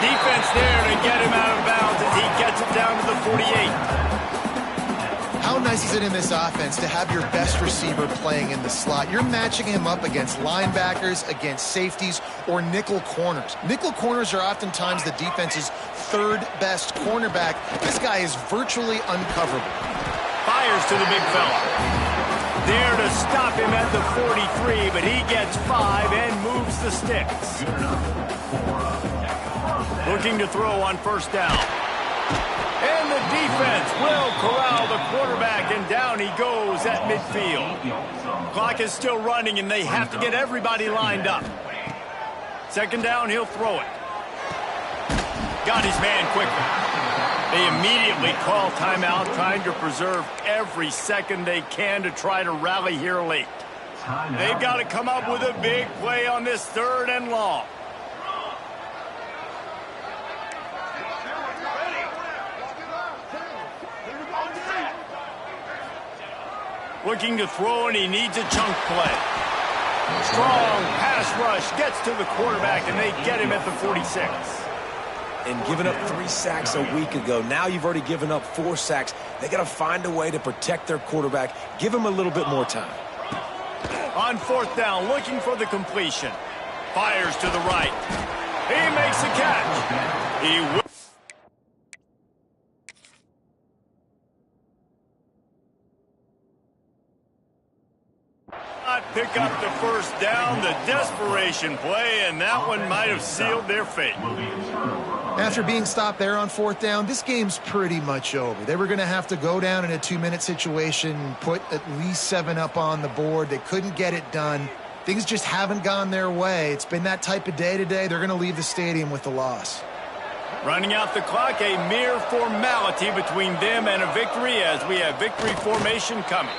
Defense there to get him out of bounds as he gets it down to the 48. How How nice is it in this offense to have your best receiver playing in the slot? You're matching him up against linebackers, against safeties, or nickel corners. Nickel corners are oftentimes the defense's third best cornerback. This guy is virtually uncoverable. Fires to the big fella. There to stop him at the 43, but he gets 5 and moves the sticks. Looking to throw on first down. And the defense will corral the quarterback, and down he goes at midfield. Clock is still running, and they have to get everybody lined up. Second down, he'll throw it. Got his man quickly. They immediately call timeout, trying to preserve every second they can to try to rally here late. They've got to come up with a big play on this 3rd and long. Looking to throw, and he needs a chunk play. Strong pass rush gets to the quarterback, and they get him at the 46. And giving up 3 sacks a week ago. Now you've already given up 4 sacks. They got to find a way to protect their quarterback. Give him a little bit more time. On 4th down, looking for the completion. Fires to the right. He makes the catch. He will not pick up the first down. The desperation play, and that one might have sealed their fate. After being stopped there on 4th down, this game's pretty much over. They were going to have to go down in a 2-minute situation, put at least 7 up on the board. They couldn't get it done. Things just haven't gone their way. It's been that type of day today. They're going to leave the stadium with the loss. Running out the clock, a mere formality between them and a victory, as we have victory formation coming.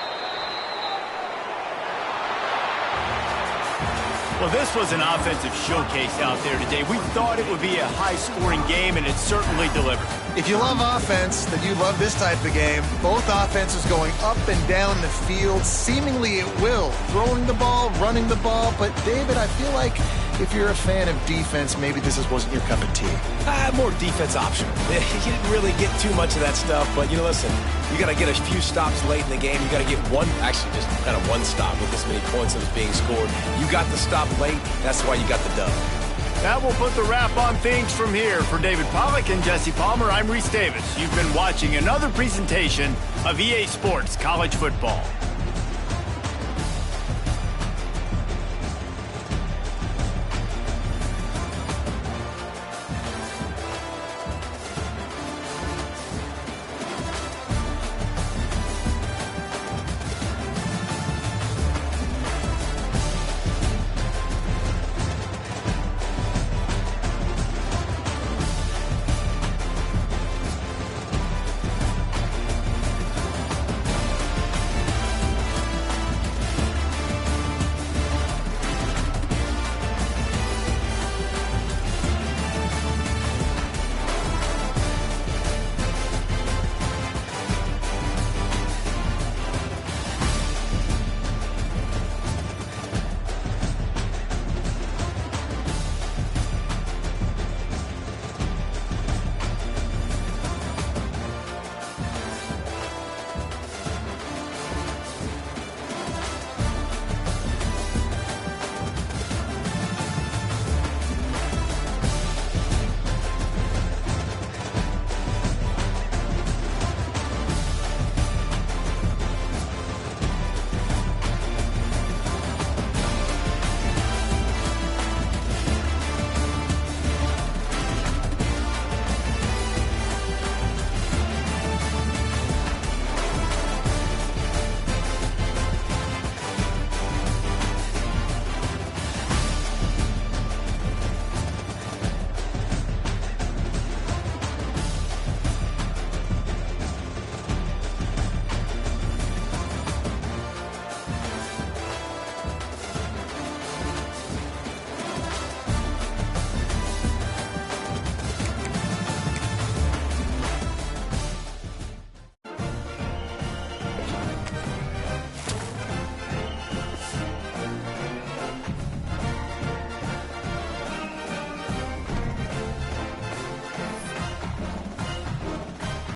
Well, this was an offensive showcase out there today. We thought it would be a high-scoring game, and it certainly delivered. If you love offense, then you love this type of game. Both offenses going up and down the field, seemingly at will. Throwing the ball, running the ball. But, David, I feel like if you're a fan of defense, maybe this wasn't your cup of tea. More defense optional. You didn't really get too much of that stuff, but, listen, you got to get a few stops late in the game. You got to get just kind of one stop with this many points that was being scored. You got the stop late. That's why you got the dub. That will put the wrap on things from here. For David Pollack and Jesse Palmer, I'm Reese Davis. You've been watching another presentation of EA Sports College Football.